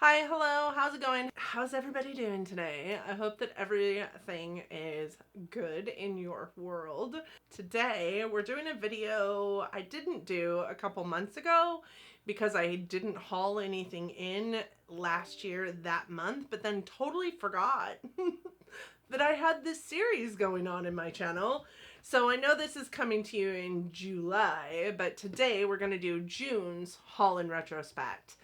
Hi, hello, how's it going? How's everybody doing today? I hope that everything is good in your world. Today, we're doing a video I didn't do a couple months ago because I didn't haul anything in last year that month, but then totally forgot that I had this series going on in my channel. So I know this is coming to you in July, but today we're going to do June's haul in retrospect.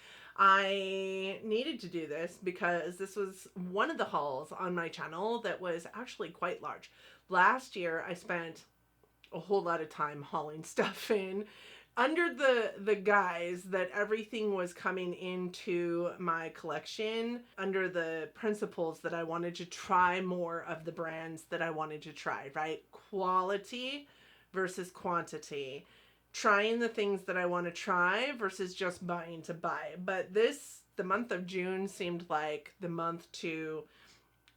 I needed to do this because this was one of the hauls on my channel that was actually quite large. Last year, I spent a whole lot of time hauling stuff in under the guise that everything was coming into my collection under the principles that I wanted to try more of the brands that I wanted to try, right? Quality versus quantity. Trying the things that I want to try versus just buying to buy. But the month of June seemed like the month to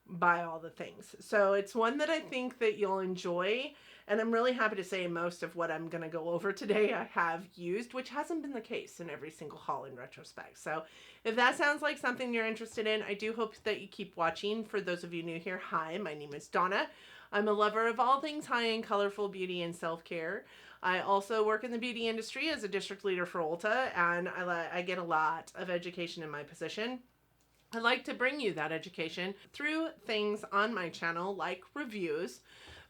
buy all the things. So it's one that I think that you'll enjoy. And I'm really happy to say most of what I'm going to go over today I have used, which hasn't been the case in every single haul in retrospect. So if that sounds like something you're interested in, I do hope that you keep watching. For those of you new here, hi, my name is Donna. I'm a lover of all things high-end, colorful beauty and self-care. I also work in the beauty industry as a district leader for Ulta, and I get a lot of education in my position. I like to bring you that education through things on my channel like reviews,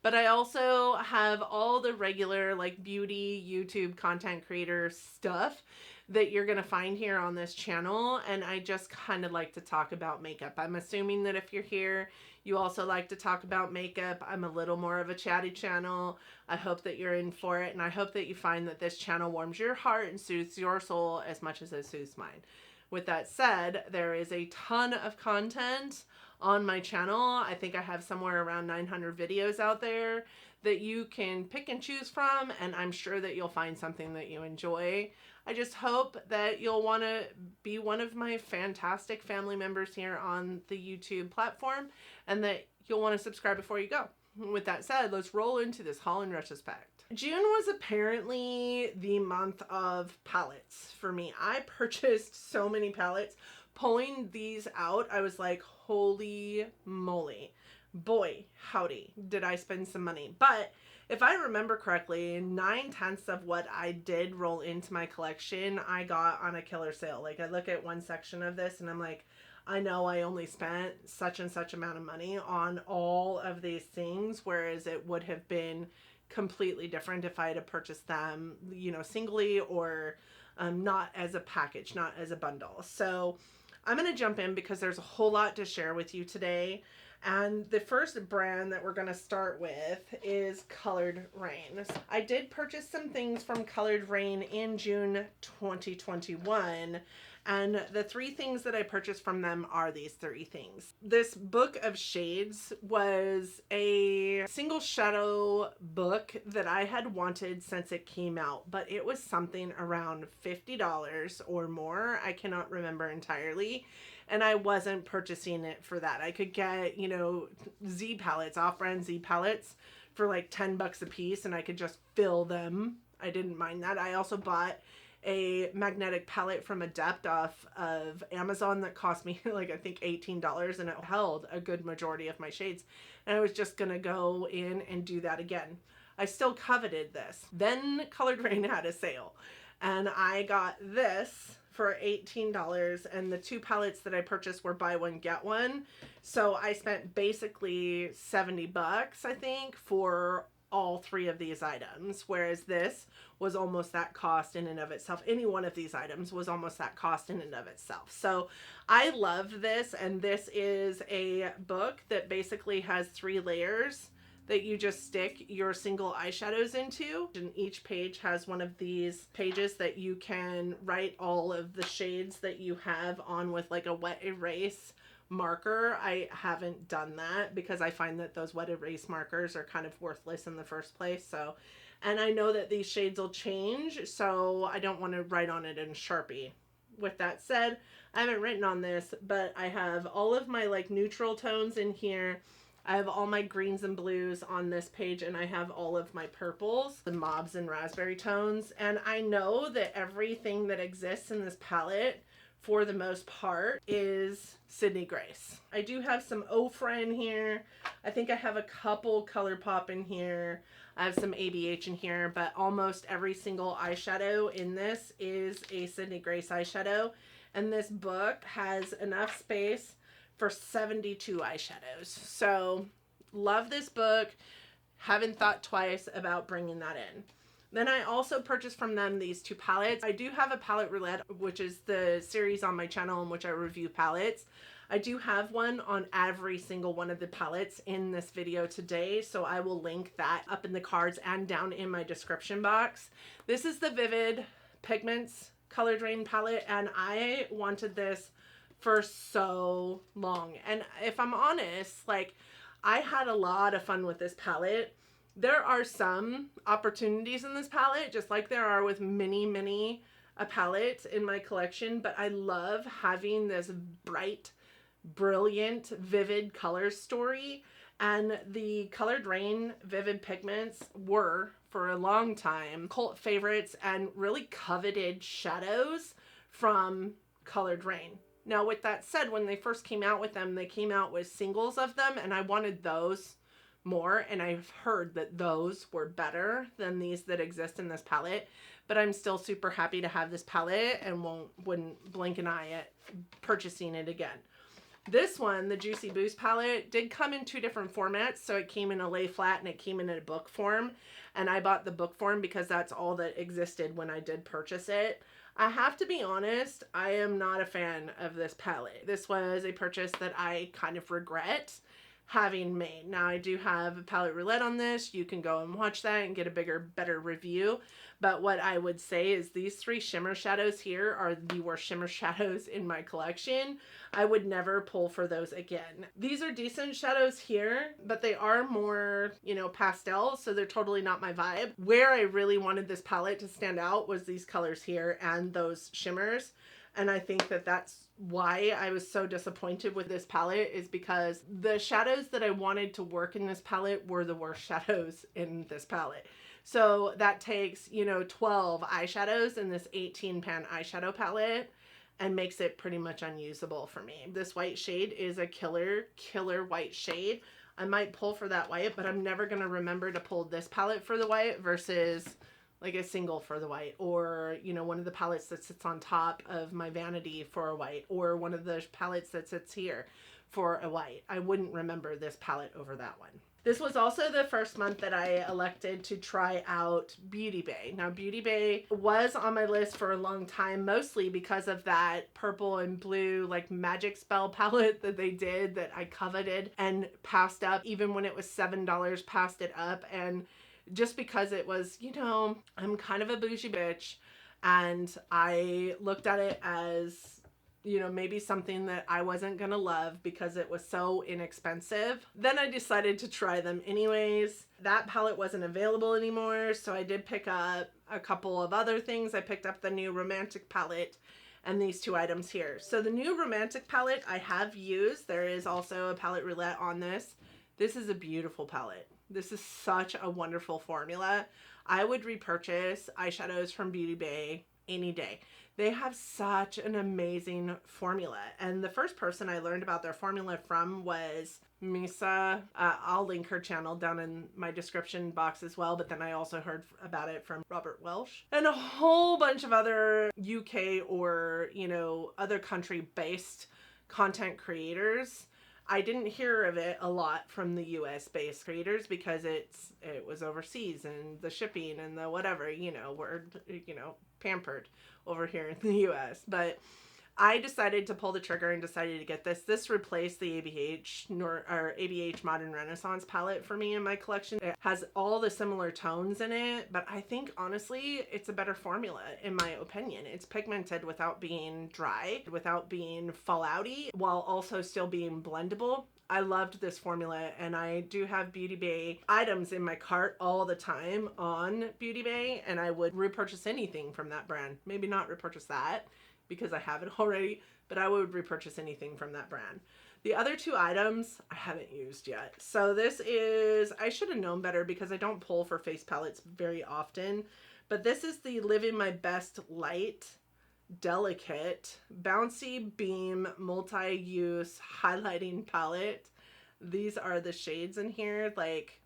but I also have all the regular like beauty YouTube content creator stuff that you're going to find here on this channel, and I just kind of like to talk about makeup. I'm assuming that if you're here, you also like to talk about makeup. I'm a little more of a chatty channel. I hope that you're in for it, and I hope that you find that this channel warms your heart and soothes your soul as much as it soothes mine. With that said, there is a ton of content on my channel. I think I have somewhere around 900 videos out there that you can pick and choose from, and I'm sure that you'll find something that you enjoy. I just hope that you'll want to be one of my fantastic family members here on the YouTube platform, and that you'll want to subscribe before you go. With that said, let's roll into this haul in retrospect. June was apparently the month of palettes for me. I purchased so many palettes. Pulling these out, I was like, holy moly. Boy, howdy, did I spend some money. But if I remember correctly, 9/10 of what I did roll into my collection, I got on a killer sale. Like, I look at one section of this and I'm like, I know I only spent such and such amount of money on all of these things, whereas it would have been completely different if I had purchased them, you know, singly or not as a package, not as a bundle. So I'm going to jump in because there's a whole lot to share with you today. And the first brand that we're going to start with is Colored Rain. I did purchase some things from Colored Rain in June 2021. And the three things that I purchased from them are these three things. This book of shades was a single shadow book that I had wanted since it came out, but it was something around $50 or more. I cannot remember entirely. And I wasn't purchasing it for that. I could get, you know, Z palettes, off-brand Z palettes for like 10 bucks a piece, and I could just fill them. I didn't mind that. I also bought a magnetic palette from Adept off of Amazon that cost me like I think $18, and it held a good majority of my shades, and I was just gonna go in and do that again. I still coveted this. Then Colored Rain had a sale, and I got this for $18, and the two palettes that I purchased were buy one get one, so I spent basically 70 bucks I think for all three of these items, whereas this was almost that cost in and of itself. Any one of these items was almost that cost in and of itself. So I love this, and this is a book that basically has 3 layers that you just stick your single eyeshadows into, and each page has one of these pages that you can write all of the shades that you have on with like a wet erase marker. I haven't done that because I find that those wet erase markers are kind of worthless in the first place. So, and I know that these shades will change, so I don't want to write on it in Sharpie. With that said, I haven't written on this, but I have all of my like neutral tones in here. I have all my greens and blues on this page, and I have all of my purples and mauves and raspberry tones. And I know that everything that exists in this palette for the most part is Sydney Grace. I do have some Ofra in here. I think I have a couple ColourPop in here. I have some ABH in here, but almost every single eyeshadow in this is a Sydney Grace eyeshadow. And this book has enough space for 72 eyeshadows. So love this book. Haven't thought twice about bringing that in. Then I also purchased from them these two palettes. I do have a Palette Roulette, which is the series on my channel in which I review palettes. I do have one on every single one of the palettes in this video today, so I will link that up in the cards and down in my description box. This is the Vivid Pigments Color Drain palette, and I wanted this for so long. And if I'm honest, like, I had a lot of fun with this palette. There are some opportunities in this palette, just like there are with many palettes in my collection, but I love having this bright, brilliant, vivid color story. And the Color Drain Vivid Pigments were, for a long time, cult favorites and really coveted shadows from Color Drain. Now, with that said, when they first came out with them, they came out with singles of them, and I wanted those more, and I've heard that those were better than these that exist in this palette. But I'm still super happy to have this palette and wouldn't blink an eye at purchasing it again. This one, the Juicy Boost palette, did come in two different formats. So it came in a lay flat and it came in a book form. And I bought the book form because that's all that existed when I did purchase it. I have to be honest, I am not a fan of this palette. This was a purchase that I kind of regret having made. Now, I do have a Palette Roulette on this. You can go and watch that and get a better review. But what I would say is these three shimmer shadows here are the worst shimmer shadows in my collection. I would never pull for those again. These are decent shadows here, but they are more, you know, pastel, so they're totally not my vibe. Where I really wanted this palette to stand out was these colors here and those shimmers. And I think that that's why I was so disappointed with this palette, is because the shadows that I wanted to work in this palette were the worst shadows in this palette. So that takes, you know, 12 eyeshadows in this 18 pan eyeshadow palette and makes it pretty much unusable for me. This white shade is a killer white shade. I might pull for that white, but I'm never going to remember to pull this palette for the white versus like a single for the white, or, you know, one of the palettes that sits on top of my vanity for a white, or one of the palettes that sits here for a white. I wouldn't remember this palette over that one. This was also the first month that I elected to try out Beauty Bay. Now, Beauty Bay was on my list for a long time, mostly because of that purple and blue, like, magic spell palette that they did that I coveted and passed up. Even when it was $7, passed it up. And just because it was, you know, I'm kind of a bougie bitch, and I looked at it as, you know, maybe something that I wasn't gonna love because it was so inexpensive. Then I decided to try them anyways. That palette wasn't available anymore, so I did pick up a couple of other things. I picked up the new Romantic palette and these two items here. So the new Romantic palette I have used. There is also a Palette Roulette on this. This is a beautiful palette. This is such a wonderful formula. I would repurchase eyeshadows from Beauty Bay any day. They have such an amazing formula. And the first person I learned about their formula from was Misa. I'll link her channel down in my description box as well. But then I also heard about it from Robert Welsh and a whole bunch of other UK or, you know, other country-based content creators. I didn't hear of it a lot from the US based creators because it was overseas, and the shipping and the whatever, you know, we're, you know, pampered over here in the US. But I decided to pull the trigger and decided to get this. This replaced the ABH Modern Renaissance palette for me in my collection. It has all the similar tones in it, but I think honestly it's a better formula in my opinion. It's pigmented without being dry, without being fallouty, while also still being blendable. I loved this formula, and I do have Beauty Bay items in my cart all the time on Beauty Bay, and I would repurchase anything from that brand. Maybe not repurchase that, because I have it already, but I would repurchase anything from that brand. The other two items I haven't used yet. So this is, I should have known better because I don't pull for face palettes very often, but this is the Living My Best Light Delicate Bouncy Beam Multi-Use Highlighting Palette. These are the shades in here, like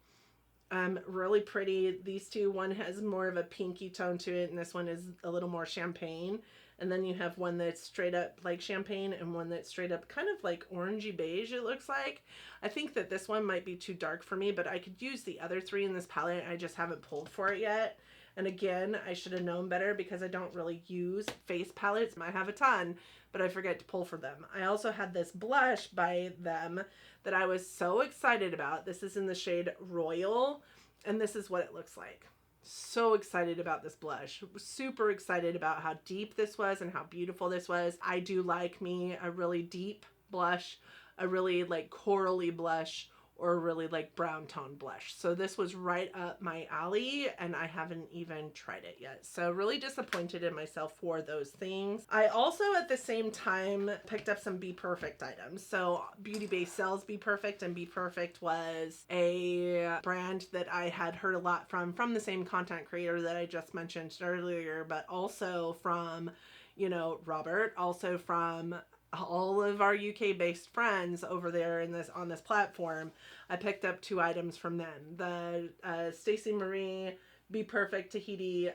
really pretty. These two, one has more of a pinky tone to it and this one is a little more champagne. And then you have one that's straight up like champagne and one that's straight up kind of like orangey beige, it looks like. I think that this one might be too dark for me, but I could use the other three in this palette. I just haven't pulled for it yet. And again, I should have known better because I don't really use face palettes. I have a ton, but I forget to pull for them. I also had this blush by them that I was so excited about. This is in the shade Royal, and this is what it looks like. So excited about this blush. Super excited about how deep this was and how beautiful this was. I do like me a really deep blush, a really like corally blush, or a really like brown tone blush. So this was right up my alley and I haven't even tried it yet. So really disappointed in myself for those things. I also at the same time picked up some Be Perfect items. So Beauty Base sells Be Perfect, and Be Perfect was a brand that I had heard a lot from the same content creator that I just mentioned earlier, but also from, you know, Robert, also from all of our UK based friends over there in this on this platform. I picked up 2 items from them. The Stacey Marie Be Perfect Tahiti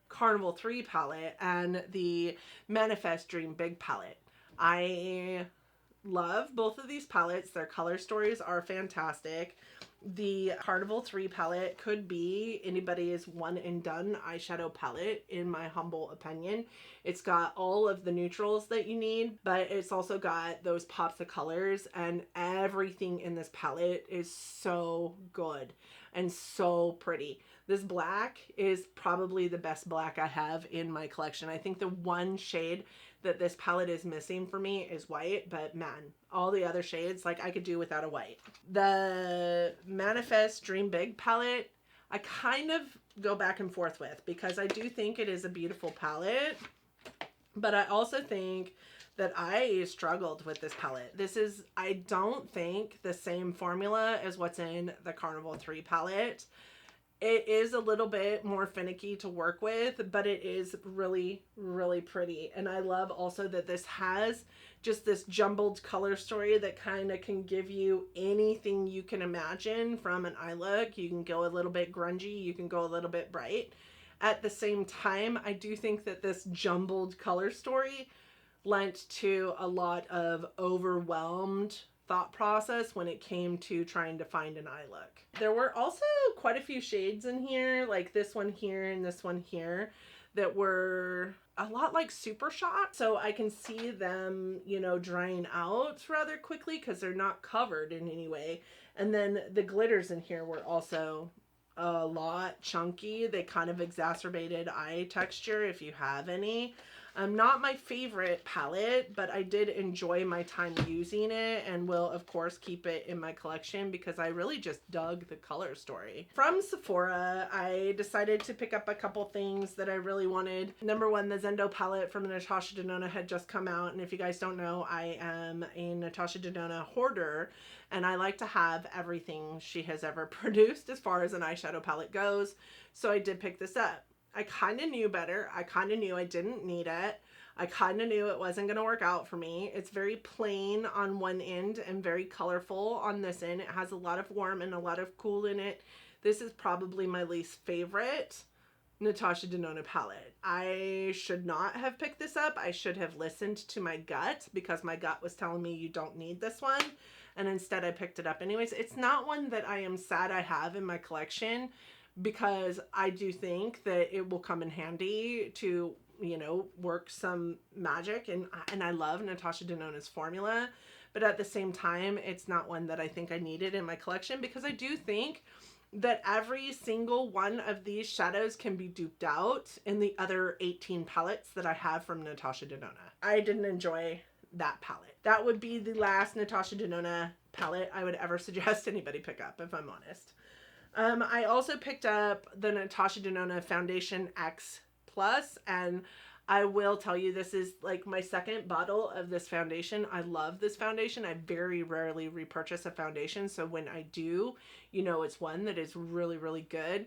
Carnival 3 palette and the Manifest Dream Big palette. I love both of these palettes. Their color stories are fantastic. The Carnival 3 palette could be anybody's one and done eyeshadow palette, in my humble opinion. It's got all of the neutrals that you need, but it's also got those pops of colors, and everything in this palette is so good and so pretty. This black is probably the best black I have in my collection. I think the one shade that this palette is missing for me is white, but man, all the other shades, like I could do without a white. The Manifest Dream Big palette, I kind of go back and forth with because I do think it is a beautiful palette, but I also think that I struggled with this palette. This is, I don't think, the same formula as what's in the Carnival 3 palette. It is a little bit more finicky to work with, but it is really, really pretty. And I love also that this has just this jumbled color story that kind of can give you anything you can imagine from an eye look. You can go a little bit grungy, you can go a little bit bright. At the same time, I do think that this jumbled color story lent to a lot of overwhelmed thought process when it came to trying to find an eye look. There were also quite a few shades in here, like this one here and this one here, that were a lot like Super Shot. So I can see them, you know, drying out rather quickly because they're not covered in any way. And then the glitters in here were also a lot chunky. They kind of exacerbated eye texture if you have any. Not my favorite palette, but I did enjoy my time using it and will of course keep it in my collection because I really just dug the color story. From Sephora, I decided to pick up a couple things that I really wanted. Number one, the Zendo palette from Natasha Denona had just come out, and if you guys don't know, I am a Natasha Denona hoarder and I like to have everything she has ever produced as far as an eyeshadow palette goes, so I did pick this up. I kind of knew better. I kind of knew I didn't need it. I kind of knew it wasn't going to work out for me. It's very plain on one end and very colorful on this end. It has a lot of warm and a lot of cool in it. This is probably my least favorite Natasha Denona palette. I should not have picked this up. I should have listened to my gut because my gut was telling me you don't need this one. And instead I picked it up anyways. It's not one that I am sad I have in my collection, because I do think that it will come in handy to, you know, work some magic, and I love Natasha Denona's formula, but at the same time, it's not one that I think I needed in my collection because I do think that every single one of these shadows can be duped out in the other 18 palettes that I have from Natasha Denona. I didn't enjoy that palette. That would be the last Natasha Denona palette I would ever suggest anybody pick up, if I'm honest. I also picked up the Natasha Denona Foundation X Plus, and I will tell you, this is like my second bottle of this foundation. I love this foundation. I very rarely repurchase a foundation, so when I do, you know, it's one that is really, really good.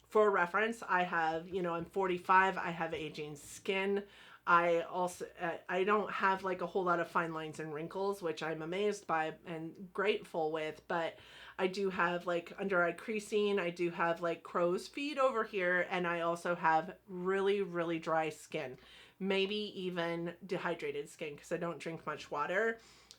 For reference, I have, you know, I'm 45, I have aging skin. I also, I don't have like a whole lot of fine lines and wrinkles, which I'm amazed by and grateful with, but I do have like under eye creasing. I do have like crow's feet over here. And I also have really, really dry skin, maybe even dehydrated skin because I don't drink much water.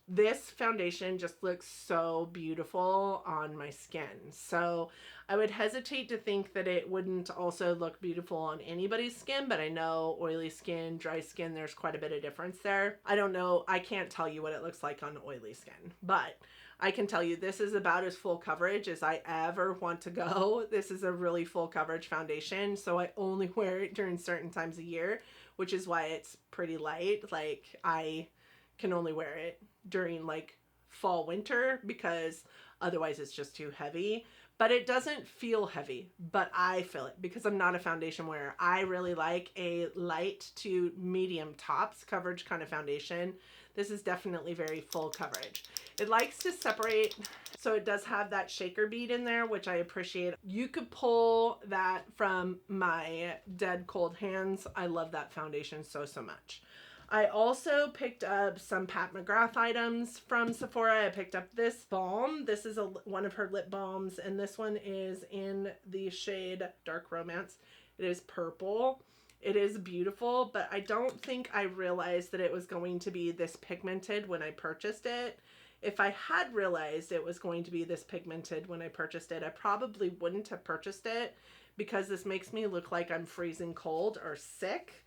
This foundation just looks so beautiful on my skin. So I would hesitate to think that it wouldn't also look beautiful on anybody's skin, but I know oily skin, dry skin, there's quite a bit of difference there. I don't know. I can't tell you what it looks like on oily skin, but I can tell you this is about as full coverage as I ever want to go. This is a really full coverage foundation, so I only wear it during certain times of year, which is why it's pretty light. Like I can only wear it during like fall, winter, because otherwise it's just too heavy. But it doesn't feel heavy, but I feel it because I'm not a foundation wearer. I really like a light to medium tops coverage kind of foundation. This is definitely very full coverage. It likes to separate, so it does have that shaker bead in there, which I appreciate. You could pull that from my dead cold hands. I love that foundation so, so much. I also picked up some Pat McGrath items from Sephora. I picked up this balm. This is one of her lip balms, and this one is in the shade Dark Romance. It is purple. It is beautiful, but I don't think I realized that it was going to be this pigmented when I purchased it. If I had realized it was going to be this pigmented when I purchased it, I probably wouldn't have purchased it because this makes me look like I'm freezing cold or sick.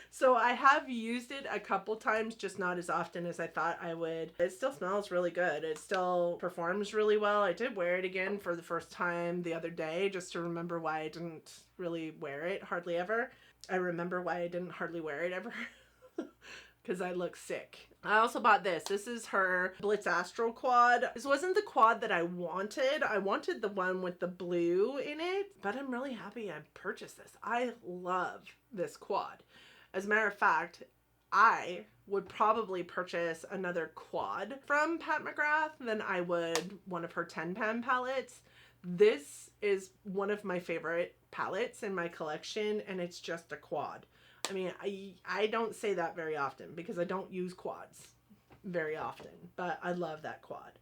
So I have used it a couple times, just not as often as I thought I would. It still smells really good. It still performs really well. I did wear it again for the first time the other day just to remember why I didn't really wear it hardly ever. I remember why I didn't hardly wear it ever. Because I look sick. I also bought this. This is her Blitz Astral quad. This wasn't the quad that I wanted. I wanted the one with the blue in it, but I'm really happy I purchased this. I love this quad. As a matter of fact, I would probably purchase another quad from Pat McGrath than I would one of her 10-pan palettes. This is one of my favorite palettes in my collection, and it's just a quad. I mean, I don't say that very often because I don't use quads very often, but I love that quad.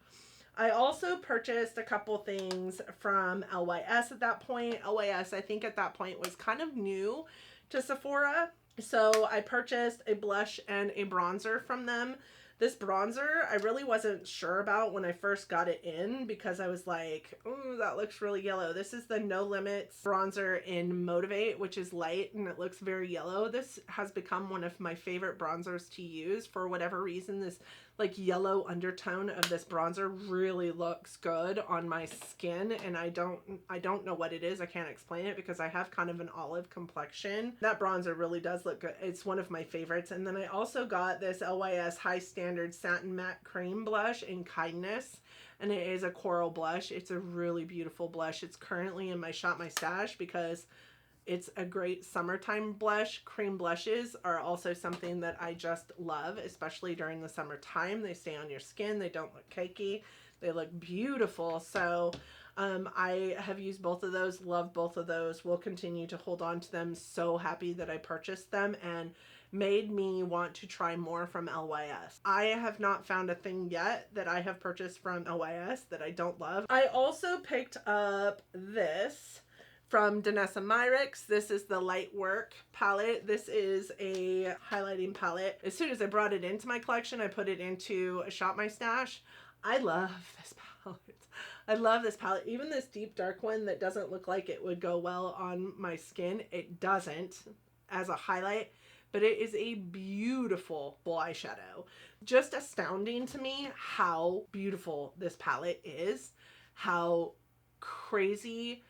I also purchased a couple things from LYS at that point. LYS, I think at that point was kind of new to Sephora. So I purchased a blush and a bronzer from them. This bronzer, I really wasn't sure about when I first got it in because I was like, ooh, that looks really yellow. This is the No Limits bronzer in Motivate, which is light and it looks very yellow. This has become one of my favorite bronzers to use for whatever reason. This like yellow undertone of this bronzer really looks good on my skin, and I don't know what it is. I can't explain it because I have kind of an olive complexion. That bronzer really does look good. It's one of my favorites. And then I also got this LYS High Standard Satin Matte Cream Blush in Kindness, and it is a coral blush. It's a really beautiful blush. It's currently in my Shop My Stash because it's a great summertime blush. Cream blushes are also something that I just love, especially during the summertime. They stay on your skin. They don't look cakey. They look beautiful. So I have used both of those, love both of those. Will continue to hold on to them. So happy that I purchased them and made me want to try more from LYS. I have not found a thing yet that I have purchased from LYS that I don't love. I also picked up this from Danessa Myricks. This is the Light Work palette. This is a highlighting palette. As soon as I brought it into my collection, I put it into Shop My Stash. I love this palette. I love this palette. Even this deep dark one that doesn't look like it would go well on my skin, it doesn't as a highlight, but it is a beautiful eyeshadow. Just astounding to me how beautiful this palette is, how crazy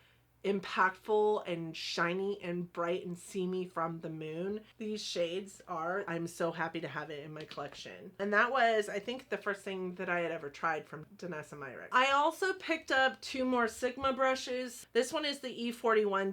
impactful and shiny and bright and seamy from the moon these shades are. I'm so happy to have it in my collection. And that was, I think, the first thing that I had ever tried from Danessa Myricks. I also picked up 2 more Sigma brushes. This one is the E41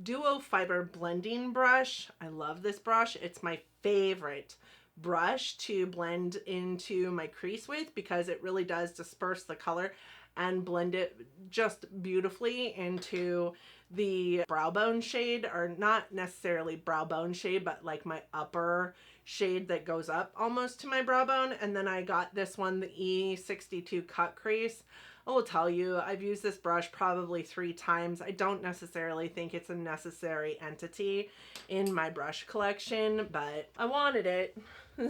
Duo Fiber Blending Brush. I love this brush. It's my favorite brush to blend into my crease with because it really does disperse the color and blend it just beautifully into the brow bone shade, or not necessarily brow bone shade, but like my upper shade that goes up almost to my brow bone. And then I got this one, the E62 Cut Crease. I will tell you, I've used this brush probably 3 times. I don't necessarily think it's a necessary entity in my brush collection, but I wanted it,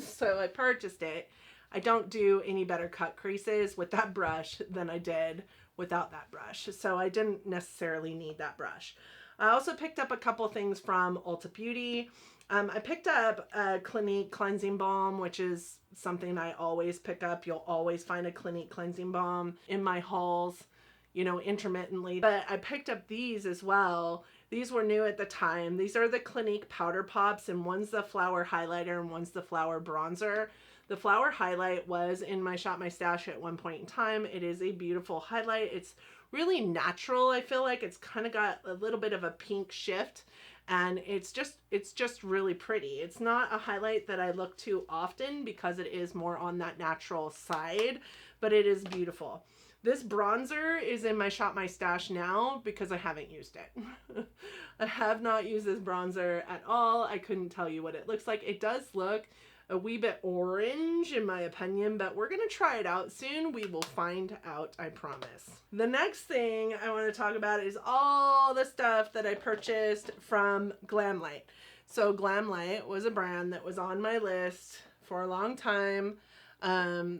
so I purchased it. I don't do any better cut creases with that brush than I did without that brush, so I didn't necessarily need that brush. I also picked up a couple things from Ulta Beauty. I picked up a Clinique Cleansing Balm, which is something I always pick up. You'll always find a Clinique Cleansing Balm in my hauls, you know, intermittently. But I picked up these as well. These were new at the time. These are the Clinique Powder Pops, and one's the Flower Highlighter and one's the Flower Bronzer. The Flower Highlight was in my Shop My Stash at one point in time. It is a beautiful highlight. It's really natural. I feel like it's kind of got a little bit of a pink shift, and it's just really pretty. It's not a highlight that I look to often because it is more on that natural side, but it is beautiful. This bronzer is in my Shop My Stash now because I haven't used it. I have not used this bronzer at all. I couldn't tell you what it looks like. It does look a wee bit orange in my opinion, but we're gonna try it out soon. We will find out, I promise. The next thing I want to talk about is all the stuff that I purchased from Glamlight. So Glamlight was a brand that was on my list for a long time.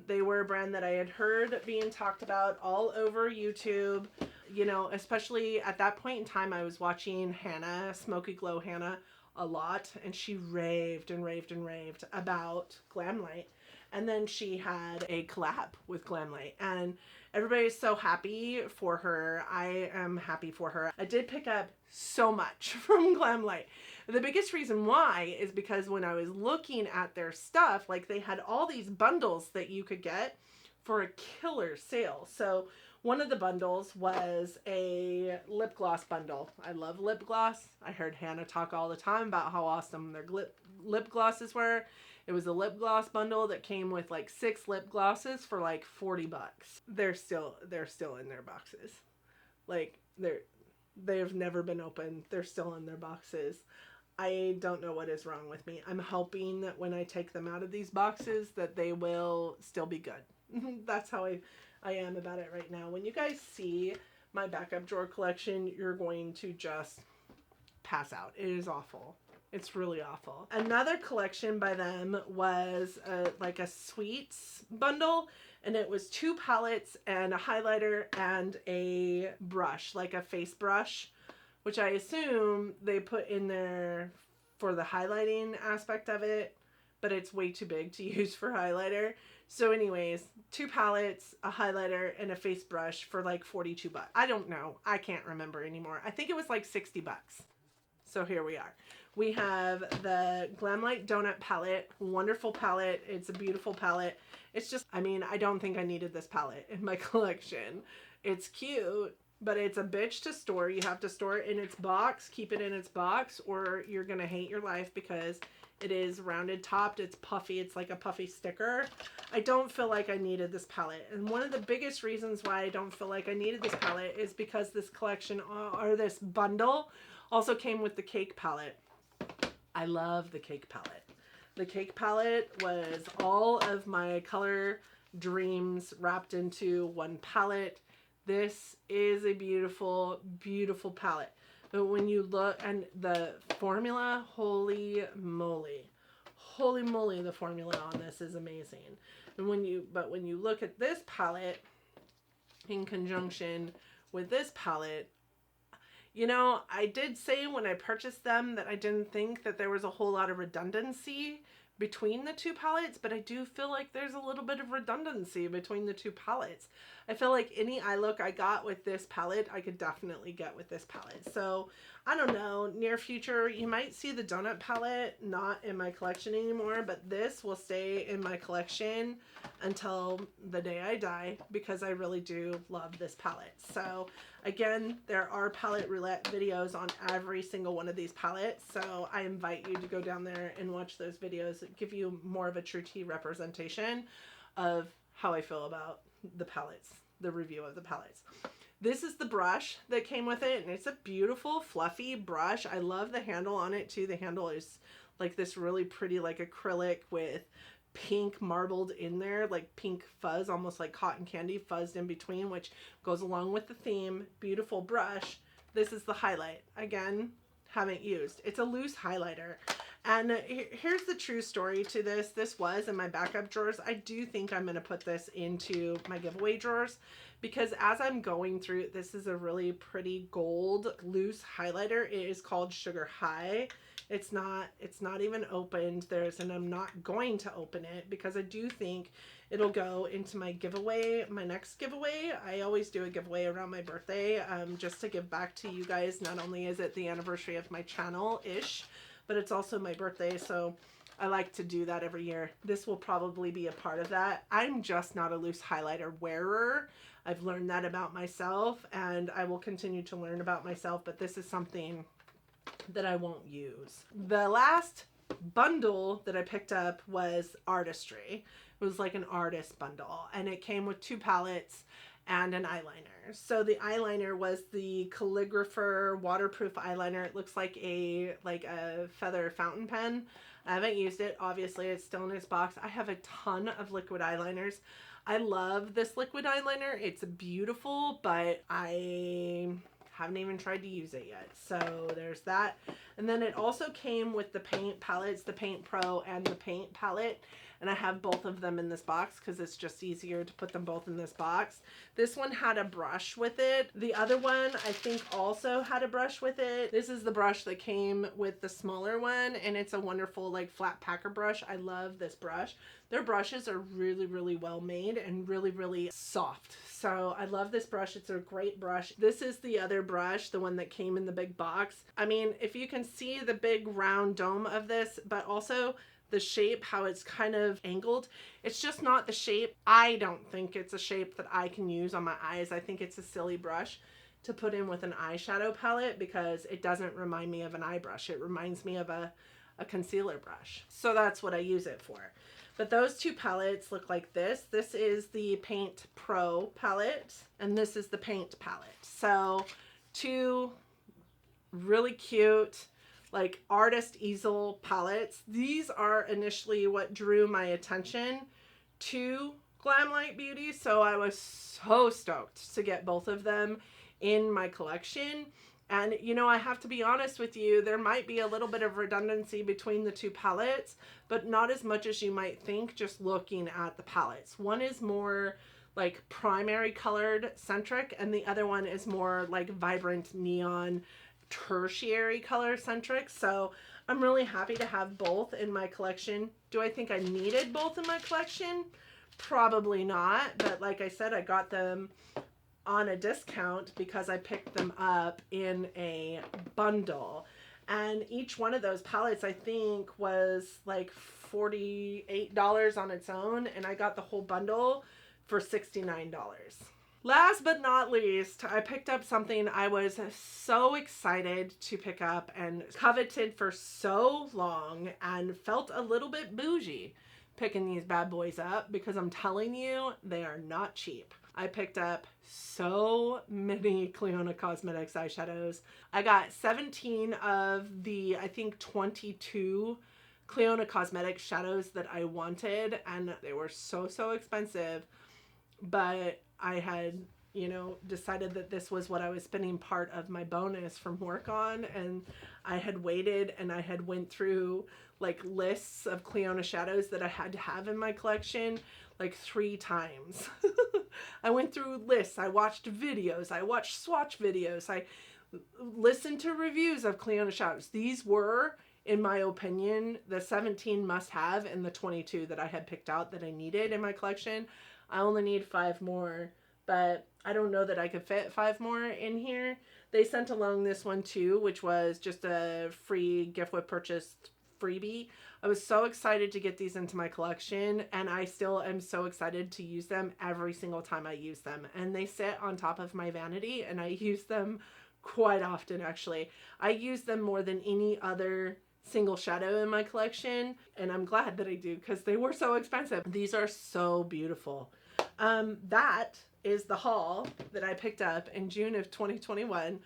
They were a brand that I had heard being talked about all over YouTube, you know, especially at that point in time. I was watching Hannah, Smoky Glow Hannah, a lot, and she raved and raved and raved about Glamlight. And then she had a collab with Glamlight, and everybody's so happy for her. I am happy for her. I did pick up so much from Glamlight. The biggest reason why is because when I was looking at their stuff, like, they had all these bundles that you could get for a killer sale. So one of the bundles was a lip gloss bundle. I love lip gloss. I heard Hannah talk all the time about how awesome their lip glosses were. It was a lip gloss bundle that came with like 6 lip glosses for like $40. They're still in their boxes. Like, they have never been opened. They're still in their boxes. I don't know what is wrong with me. I'm hoping that when I take them out of these boxes that they will still be good. That's how I am about it right now. When you guys see my backup drawer collection, you're going to just pass out. It is awful. It's really awful. Another collection by them was like a sweets bundle, and it was 2 palettes and a highlighter and a brush, like a face brush, which I assume they put in there for the highlighting aspect of it, but it's way too big to use for highlighter. So anyways, 2 palettes, a highlighter, and a face brush for like $42. I don't know. I can't remember anymore. I think it was like $60. So here we are. We have the Glamlight Donut palette. Wonderful palette. It's a beautiful palette. It's just, I mean, I don't think I needed this palette in my collection. It's cute, but it's a bitch to store. You have to store it in its box, keep it in its box, or you're going to hate your life because it is rounded topped. It's puffy. It's like a puffy sticker. I don't feel like I needed this palette. And one of the biggest reasons why I don't feel like I needed this palette is because this collection, or this bundle, also came with the cake palette. I love the cake palette. The cake palette was all of my color dreams wrapped into one palette. This is a beautiful, beautiful palette. But when you look, and the formula, holy moly, the formula on this is amazing. And when you look at this palette in conjunction with this palette, you know, I did say when I purchased them that I didn't think that there was a whole lot of redundancy between the 2 palettes, but I do feel like there's a little bit of redundancy between the 2 palettes. I feel like any eye look I got with this palette, I could definitely get with this palette. So, I don't know, near future, you might see the donut palette not in my collection anymore, but this will stay in my collection until the day I die because I really do love this palette. So, again, there are Palette Roulette videos on every single one of these palettes, so I invite you to go down there and watch those videos that give you more of a true tea representation of how I feel about the palettes, the review of the palettes. This is the brush that came with it, and it's a beautiful fluffy brush. I love the handle on it too. The handle is like this really pretty like acrylic with pink marbled in there, like pink fuzz, almost like cotton candy fuzzed in between, which goes along with the theme. Beautiful brush. This is the highlight. Again, haven't used. It's a loose highlighter. And here's the true story to this. This was in my backup drawers. I do think I'm going to put this into my giveaway drawers because as I'm going through, this is a really pretty gold loose highlighter. It is called Sugar High. It's not even opened. And I'm not going to open it because I do think it'll go into my giveaway, my next giveaway. I always do a giveaway around my birthday, just to give back to you guys. Not only is it the anniversary of my channel-ish, but it's also my birthday, so I like to do that every year. This will probably be a part of that. I'm just not a loose highlighter wearer. I've learned that about myself, and I will continue to learn about myself, but this is something that I won't use. The last bundle that I picked up was Artistry. It was like an artist bundle, and it came with 2 palettes and an eyeliner. So the eyeliner was the Calligrapher waterproof eyeliner. It looks like a feather fountain pen. I haven't used it. Obviously, it's still in its box. I have a ton of liquid eyeliners. I love this liquid eyeliner. It's beautiful, but I haven't even tried to use it yet. So there's that. And then it also came with the paint palettes, the Paint Pro and the paint palette. And I have both of them in this box because it's just easier to put them both in this box. This one had a brush with it. The other one I think also had a brush with it. This is the brush that came with the smaller one, and it's a wonderful like flat packer brush. I love this brush. Their brushes are really, really well made and really, really soft. So I love this brush. It's a great brush. This is the other brush, the one that came in the big box. I mean, if you can see the big round dome of this, but also the shape, how it's kind of angled. It's just not the shape. I don't think it's a shape that I can use on my eyes. I think it's a silly brush to put in with an eyeshadow palette because it doesn't remind me of an eye brush. It reminds me of a concealer brush. So that's what I use it for. But those 2 palettes look like this. This is the Paint Pro palette, and this is the Paint palette. So 2 really cute like artist easel palettes. These are initially what drew my attention to Glamlight Beauty, so I was so stoked to get both of them in my collection. And you know, I have to be honest with you, there might be a little bit of redundancy between the 2 palettes, but not as much as you might think just looking at the palettes. One is more like primary colored centric, and the other one is more like vibrant neon tertiary color centric. So I'm really happy to have both in my collection. Do I think I needed both in my collection? Probably not, but like I said, I got them on a discount because I picked them up in a bundle, and each one of those palettes I think was like $48 on its own, and I got the whole bundle for $69. Last but not least, I picked up something I was so excited to pick up and coveted for so long and felt a little bit bougie picking these bad boys up because I'm telling you, they are not cheap. I picked up so many Clionadh Cosmetics eyeshadows. I got 17 of the, I think 22 Clionadh Cosmetics shadows that I wanted, and they were so expensive, but I had, you know, decided that this was what I was spending part of my bonus from work on, and I had waited and I had went through like lists of Clionadh shadows that I had to have in my collection like 3 times. I went through lists, I watched videos, I watched swatch videos, I listened to reviews of Clionadh shadows. These were, in my opinion, the 17 must have and the 22 that I had picked out that I needed in my collection. I only need 5 more, but I don't know that I could fit 5 more in here. They sent along this one too, which was just a free gift with purchase freebie. I was so excited to get these into my collection, and I still am so excited to use them every single time I use them. And they sit on top of my vanity, and I use them quite often actually. I use them more than any other single shadow in my collection, and I'm glad that I do because they were so expensive. These are so beautiful. That is the haul that I picked up in June of 2021.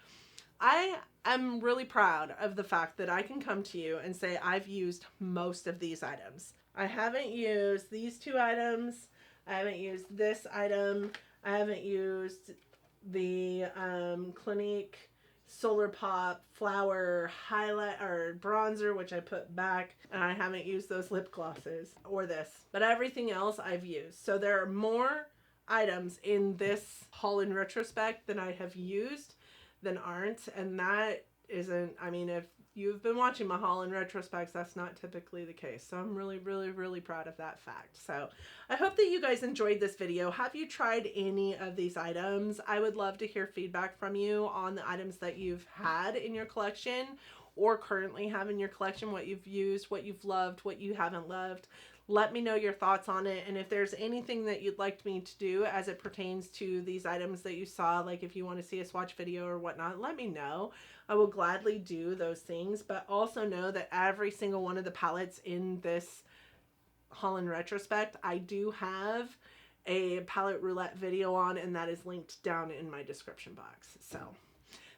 I am really proud of the fact that I can come to you and say I've used most of these items. I haven't used these 2 items. I haven't used this item. I haven't used the Clinique Solar Pop Flower highlight or bronzer, which I put back, and I haven't used those lip glosses or this, but everything else I've used. So there are more items in this haul in retrospect than I have used than aren't, and that isn't, I mean, if you've been watching my haul in retrospects, that's not typically the case. So I'm really, really, really proud of that fact. So I hope that you guys enjoyed this video. Have you tried any of these items? I would love to hear feedback from you on the items that you've had in your collection or currently have in your collection, what you've used, what you've loved, what you haven't loved. Let me know your thoughts on it, and if there's anything that you'd like me to do as it pertains to these items that you saw, like if you want to see a swatch video or whatnot, let me know. I will gladly do those things, but also know that every single one of the palettes in this haul in retrospect, I do have a Palette Roulette video on, and that is linked down in my description box. So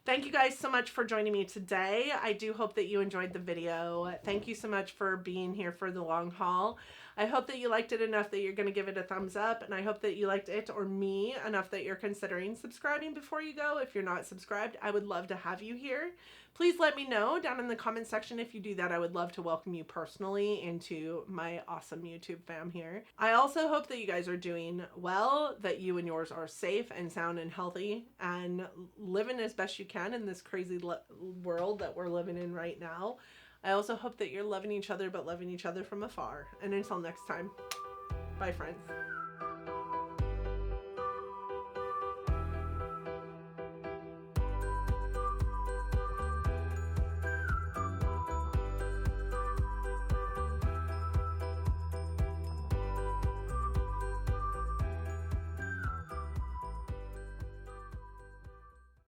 thank you guys so much for joining me today. I do hope that you enjoyed the video. Thank you so much for being here for the long haul. I hope that you liked it enough that you're going to give it a thumbs up, and I hope that you liked it or me enough that you're considering subscribing before you go. If you're not subscribed, I would love to have you here. Please let me know down in the comment section. If you do that, I would love to welcome you personally into my awesome YouTube fam here. I also hope that you guys are doing well, that you and yours are safe and sound and healthy and living as best you can in this crazy world that we're living in right now. I also hope that you're loving each other, but loving each other from afar. And until next time, bye friends.